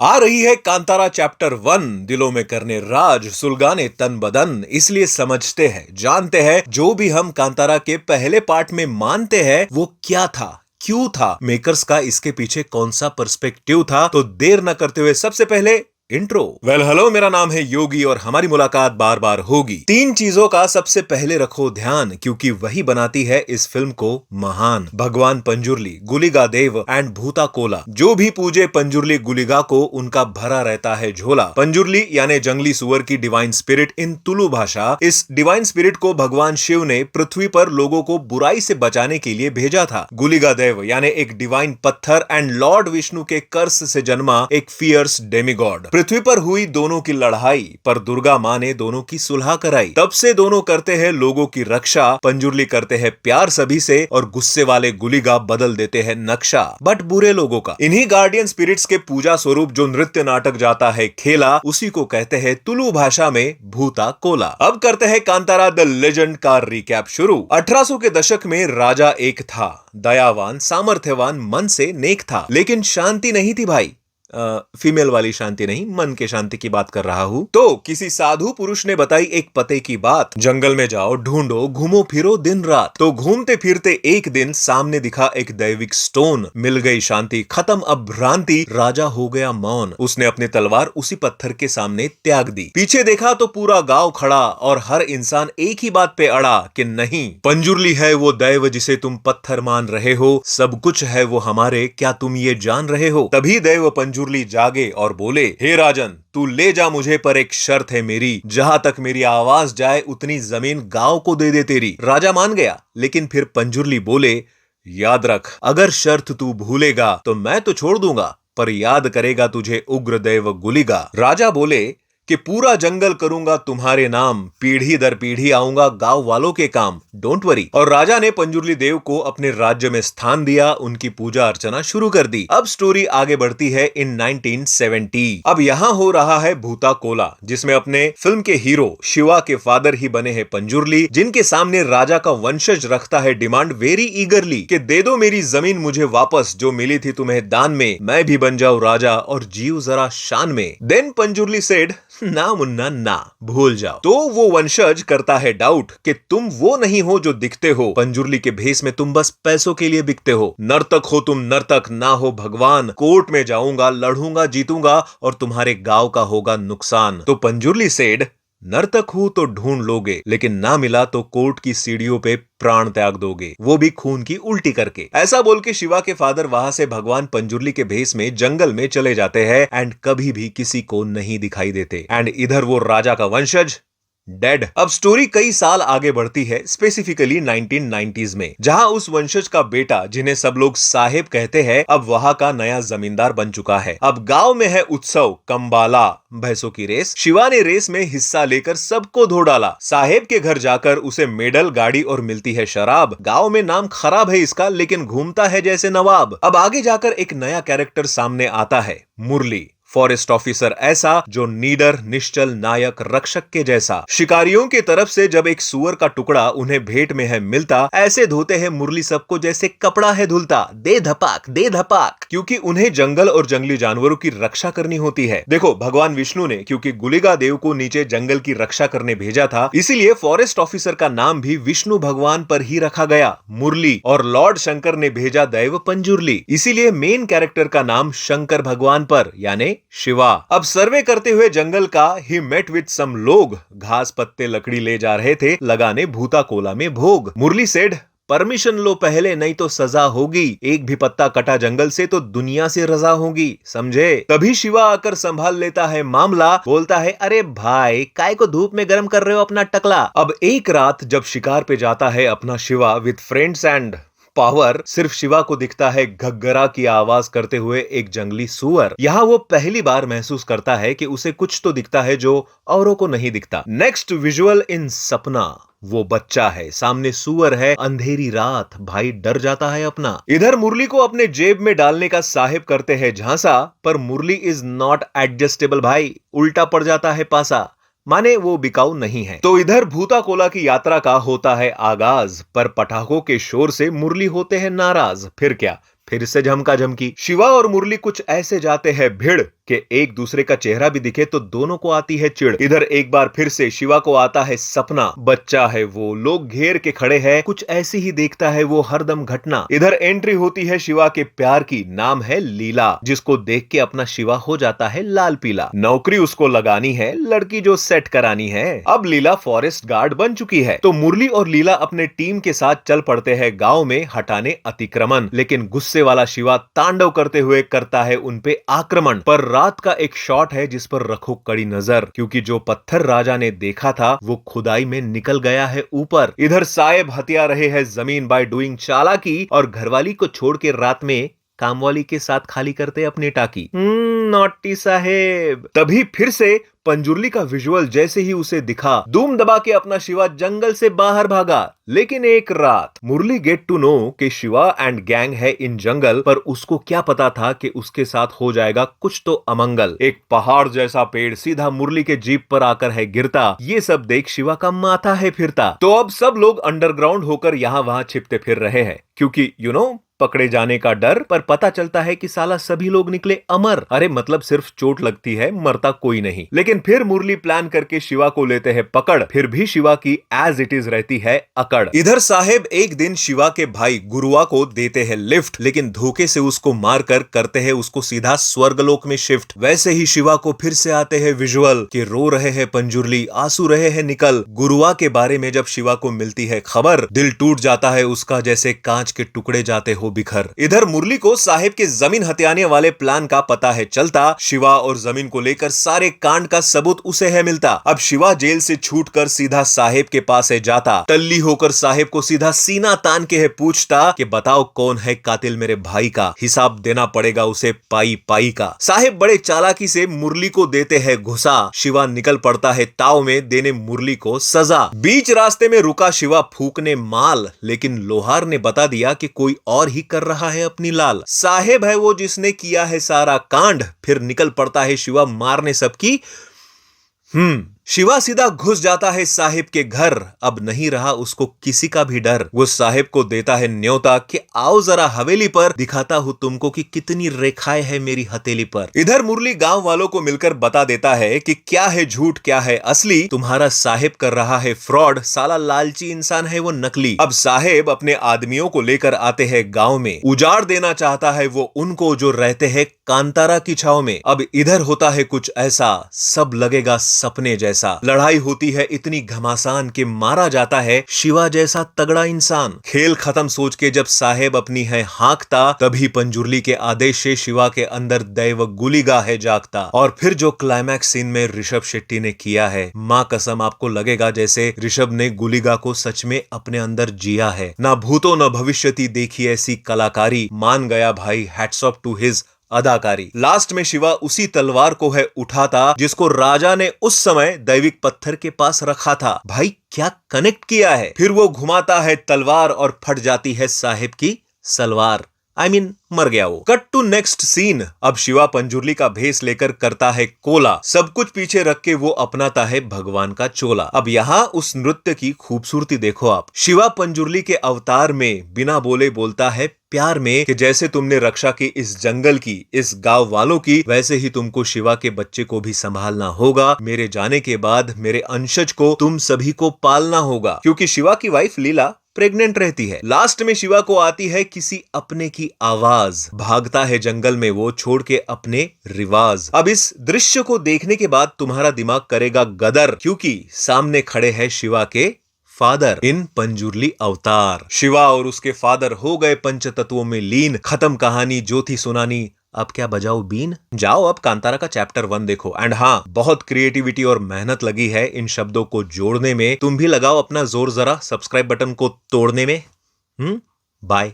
आ रही है कांतारा चैप्टर 1। दिलों में करने राज, सुलगाने तन बदन। इसलिए समझते हैं, जानते हैं, जो भी हम कांतारा के पहले पार्ट में मानते हैं वो क्या था, क्यों था, मेकर्स का इसके पीछे कौन सा पर्सपेक्टिव था। तो देर न करते हुए सबसे पहले इंट्रो। हेलो, मेरा नाम है योगी और हमारी मुलाकात बार बार होगी। 3 चीजों का सबसे पहले रखो ध्यान, क्योंकि वही बनाती है इस फिल्म को महान। भगवान पंजुर्ली, गुलिगा देव एंड भूता कोला। जो भी पूजे पंजुर्ली गुलिगा को, उनका भरा रहता है झोला। पंजुर्ली यानी जंगली सुअर की डिवाइन स्पिरिट इन तुलु भाषा। इस डिवाइन स्पिरिट को भगवान शिव ने पृथ्वी पर लोगों को बुराई से बचाने के लिए भेजा था। गुलिगा देव यानी एक डिवाइन पत्थर एंड लॉर्ड विष्णु के कर्स से जन्मा एक फियर्स डेमिगॉड। पृथ्वी पर हुई दोनों की लड़ाई, पर दुर्गा मां ने दोनों की सुलह कराई। तब से दोनों करते हैं लोगों की रक्षा। पंजुर्ली करते हैं प्यार सभी से और गुस्से वाले गुलिगा बदल देते हैं नक्शा, बट बुरे लोगों का। इन्हीं गार्डियन स्पिरिट्स के पूजा स्वरूप जो नृत्य नाटक जाता है खेला, उसी को कहते हैं तुलु भाषा में भूता कोला। अब करते हैं कांतारा द लेजेंड का रिकैप शुरू। 1800 के दशक में राजा एक था, दयावान, सामर्थ्यवान, मन से नेक था, लेकिन शांति नहीं थी भाई। फीमेल वाली शांति नहीं, मन के शांति की बात कर रहा हूं। तो किसी साधु पुरुष ने बताई एक पते की बात, जंगल में जाओ, ढूंढो, घूमो फिरो दिन रात। तो घूमते फिरते एक दिन सामने दिखा एक दैविक स्टोन। मिल गई शांति, खत्म अब भ्रांति, राजा हो गया मौन। उसने अपनी तलवार उसी पत्थर के सामने त्याग दी। पीछे देखा तो पूरा गांव खड़ा और हर इंसान एक ही बात पे अड़ा कि नहीं, पंजुर्ली है वो दैव जिसे तुम पत्थर मान रहे हो, सब कुछ है वो हमारे, क्या तुम ये जान रहे हो। तभी दैव पंजुर्ली जागे और बोले, हे राजन, तू ले जा मुझे, पर एक शर्त है मेरी, जहां तक मेरी आवाज जाए उतनी जमीन गांव को दे दे तेरी। राजा मान गया, लेकिन फिर पंजुर्ली बोले, याद रख, अगर शर्त तू भूलेगा तो मैं तो छोड़ दूंगा, पर याद करेगा तुझे उग्र दैव गुलिगा। राजा बोले कि पूरा जंगल करूंगा तुम्हारे नाम, पीढ़ी दर पीढ़ी आऊंगा गांव वालों के काम, डोंट वरी। और राजा ने पंजुर्ली देव को अपने राज्य में स्थान दिया, उनकी पूजा अर्चना शुरू कर दी। अब स्टोरी आगे बढ़ती है इन 1970। अब यहाँ हो रहा है भूता कोला, जिसमें अपने फिल्म के हीरो शिवा के फादर ही बने हैं पंजुर्ली, जिनके सामने राजा का वंशज रखता है डिमांड वेरी ईगरली कि दे दो मेरी जमीन मुझे वापस, जो मिली थी तुम्हें दान में, मैं भी बन जाऊं राजा और जीव जरा शान में। देन पंजुर्ली सेड, ना मुन्ना ना, भूल जाओ। तो वो वंशज करता है डाउट कि तुम वो नहीं हो जो दिखते हो, पंजुर्ली के भेष में तुम बस पैसों के लिए बिकते हो। नर्तक हो तुम, नर्तक ना हो भगवान, कोर्ट में जाऊंगा, लड़ूंगा, जीतूंगा और तुम्हारे गांव का होगा नुकसान। तो पंजुर्ली सेड, नर्तक हूं तो ढूंढ लोगे, लेकिन ना मिला तो कोर्ट की सीढ़ियों पे प्राण त्याग दोगे, वो भी खून की उल्टी करके। ऐसा बोल के शिवा के फादर वहां से भगवान पंजुर्ली के भेष में जंगल में चले जाते हैं एंड कभी भी किसी को नहीं दिखाई देते। एंड इधर वो राजा का वंशज डेड। अब स्टोरी कई साल आगे बढ़ती है, स्पेसिफिकली 1990s में, जहां उस वंशज का बेटा, जिन्हें सब लोग साहेब कहते हैं, अब वहां का नया जमींदार बन चुका है। अब गांव में है उत्सव, कंबाला, भैंसों की रेस। शिवा ने रेस में हिस्सा लेकर सबको धो डाला। साहेब के घर जाकर उसे मेडल, गाड़ी और मिलती है शराब। गांव में नाम खराब है इसका, लेकिन घूमता है जैसे नवाब। अब आगे जाकर एक नया कैरेक्टर सामने आता है, मुरली, फॉरेस्ट ऑफिसर ऐसा जो नीडर, निश्चल, नायक, रक्षक के जैसा। शिकारियों की तरफ से जब एक सुअर का टुकड़ा उन्हें भेंट में है मिलता, ऐसे धोते हैं मुरली सबको जैसे कपड़ा है धुलता, दे धपाक दे धपाक, क्योंकि उन्हें जंगल और जंगली जानवरों की रक्षा करनी होती है। देखो, भगवान विष्णु ने क्योंकि गुलिगा देव को नीचे जंगल की रक्षा करने भेजा था, इसीलिए फॉरेस्ट ऑफिसर का नाम भी विष्णु भगवान पर ही रखा गया, मुरली। और लॉर्ड शंकर ने भेजा दैव पंजुर्ली, इसीलिए मेन कैरेक्टर का नाम शंकर भगवान पर यानी शिवा। अब सर्वे करते हुए जंगल का ही मेट विद सम लोग, घास पत्ते लकड़ी ले जा रहे थे लगाने भूता कोला में भोग। मुरली सेड, परमिशन लो पहले, नहीं तो सजा होगी, एक भी पत्ता कटा जंगल से तो दुनिया से रजा होगी, समझे। तभी शिवा आकर संभाल लेता है मामला, बोलता है, अरे भाई, काय को धूप में गर्म कर रहे हो अपना टकला। अब एक रात जब शिकार पे जाता है अपना Shiva with friends and power, सिर्फ शिवा को दिखता है घग्गरा की आवाज करते हुए एक जंगली सुअर। यहाँ वो पहली बार महसूस करता है कि उसे कुछ तो दिखता है जो औरों को नहीं दिखता। नेक्स्ट विजुअल इन सपना, वो बच्चा है, सामने सुअर है, अंधेरी रात, भाई डर जाता है अपना। इधर मुरली को अपने जेब में डालने का साहेब करते हैं झांसा, पर मुरली इज नॉट एडजस्टेबल भाई, उल्टा पड़ जाता है पासा, माने वो बिकाऊ नहीं है। तो इधर भूता कोला की यात्रा का होता है आगाज, पर पटाखों के शोर से मुरली होते हैं नाराज। फिर क्या, फिर से झमका झमकी। शिवा और मुरली कुछ ऐसे जाते हैं भिड़ कि एक दूसरे का चेहरा भी दिखे तो दोनों को आती है चिढ़। इधर एक बार फिर से शिवा को आता है सपना, बच्चा है वो, लोग घेर के खड़े हैं, कुछ ऐसी ही देखता है वो हरदम घटना। इधर एंट्री होती है शिवा के प्यार की, नाम है लीला, जिसको देख के अपना शिवा हो जाता है लाल पीला। नौकरी उसको लगानी है, लड़की जो सेट करानी है। अब लीला फॉरेस्ट गार्ड बन चुकी है, तो मुरली और लीला अपने टीम के साथ चल पड़ते हैं गांव में हटाने अतिक्रमण। लेकिन गुस्से वाला शिवा तांडव करते हुए करता है उनपे आक्रमण। पर रात का एक शॉट है जिस पर रखो कड़ी नजर, क्योंकि जो पत्थर राजा ने देखा था वो खुदाई में निकल गया है ऊपर। इधर साहेब हथिया रहे हैं जमीन बाय डूइंग चालाकी, और घरवाली को छोड़ के रात में कामवाली के साथ खाली करते अपनी टाकी। नॉटी साहेब। तभी फिर से पंजुर्ली का विजुअल जैसे ही उसे दिखा, धूम दबा के अपना शिवा जंगल से बाहर भागा। लेकिन एक रात मुरली गेट टू नो कि शिवा एंड गैंग है इन जंगल, पर उसको क्या पता था कि उसके साथ हो जाएगा कुछ तो अमंगल। एक पहाड़ जैसा पेड़ सीधा मुरली के जीप पर आकर है गिरता। ये सब देख शिवा का माथा है फिरता। तो अब सब लोग अंडरग्राउंड होकर यहाँ वहां छिपते फिर रहे हैं, क्योंकि पकड़े जाने का डर। पर पता चलता है कि साला सभी लोग निकले अमर। अरे मतलब सिर्फ चोट लगती है, मरता कोई नहीं। लेकिन फिर मुरली प्लान करके शिवा को लेते हैं पकड़, फिर भी शिवा की एज इट इज रहती है अकड़। इधर साहेब एक दिन शिवा के भाई गुरुआ को देते हैं लिफ्ट, लेकिन धोखे से उसको मारकर करते हैं उसको सीधा स्वर्गलोक में शिफ्ट। वैसे ही शिवा को फिर से आते हैं विजुअल कि रो रहे हैं पंजुर्ली, आंसू रहे हैं निकल। गुरुआ के बारे में जब शिवा को मिलती है खबर, दिल टूट जाता है उसका, जैसे कांच के टुकड़े जाते हो बिखर। इधर मुरली को साहेब के जमीन हथियाने वाले प्लान का पता है चलता। शिवा और जमीन को लेकर सारे कांड का सबूत उसे है मिलता। अब शिवा जेल से छूटकर सीधा साहेब के पास है जाता। टल्ली होकर साहेब को सीधा सीना तान के है पूछता कि बताओ कौन है कातिल मेरे भाई का, हिसाब देना पड़ेगा उसे पाई पाई का। साहेब बड़े चालाकी से मुरली को देते हैं घुसा। शिवा निकल पड़ता है ताव में देने मुरली को सजा। बीच रास्ते में रुका शिवा फूकने माल, लेकिन लोहार ने बता दिया कि कोई और ही कर रहा है अपनी लाल। साहेब है वो जिसने किया है सारा कांड। फिर निकल पड़ता है शिवा मारने सबकी। शिवा सीधा घुस जाता है साहिब के घर। अब नहीं रहा उसको किसी का भी डर। वो साहिब को देता है न्योता कि आओ जरा हवेली पर, दिखाता हूं तुमको कि कितनी रेखाएं है मेरी हथेली पर। इधर मुरली गांव वालों को मिलकर बता देता है कि क्या है झूठ क्या है असली। तुम्हारा साहिब कर रहा है फ्रॉड, साला लालची इंसान है वो नकली। अब साहिब अपने आदमियों को लेकर आते हैं गांव में। उजाड़ देना चाहता है वो उनको जो रहते हैं कांतारा की छाव में। अब इधर होता है कुछ ऐसा, सब लगेगा सपने जैसा। लड़ाई होती है इतनी घमासान कि मारा जाता है शिवा जैसा तगड़ा इंसान। खेल खत्म सोच के जब साहेब अपनी है हाँकता, तभी पंजुर्ली के आदेश से शिवा के अंदर दैव गुलिगा है जागता। और फिर जो क्लाइमैक्स सीन में ऋषभ शेट्टी ने किया है, मां कसम आपको लगेगा जैसे ऋषभ ने गुलिगा को सच में अपने अंदर जिया है। ना भूतो न भविष्यति देखी ऐसी कलाकारी, मान गया भाई, हैट्स ऑफ टू हिज अदाकारी। लास्ट में शिवा उसी तलवार को है उठाता जिसको राजा ने उस समय दैविक पत्थर के पास रखा था। भाई क्या कनेक्ट किया है। फिर वो घुमाता है तलवार और फट जाती है साहिब की सलवार। मर गया वो। Cut to next scene. अब शिवा पंजुर्ली का भेस लेकर करता है कोला। सब कुछ पीछे रख के वो अपनाता है भगवान का चोला। अब यहाँ उस नृत्य की खूबसूरती देखो आप। शिवा पंजुर्ली के अवतार में बिना बोले बोलता है प्यार में कि जैसे तुमने रक्षा की इस जंगल की, इस गांव वालों की, वैसे ही तुमको शिवा के बच्चे को भी संभालना होगा। मेरे जाने के बाद मेरे अंशज को तुम सभी को पालना होगा, क्योंकि शिवा की वाइफ लीला प्रेग्नेंट रहती है। लास्ट में शिवा को आती है किसी अपने की आवाज। भागता है जंगल में वो छोड़ के अपने रिवाज। अब इस दृश्य को देखने के बाद तुम्हारा दिमाग करेगा गदर, क्योंकि सामने खड़े हैं शिवा के फादर इन पंजुर्ली अवतार। शिवा और उसके फादर हो गए पंचतत्वों में लीन। खत्म कहानी, जो थी सुनानी, अब क्या बजाओ बीन। जाओ अब कांतारा का चैप्टर 1 देखो। एंड हाँ, बहुत क्रिएटिविटी और मेहनत लगी है इन शब्दों को जोड़ने में। तुम भी लगाओ अपना जोर जरा सब्सक्राइब बटन को तोड़ने में। बाय।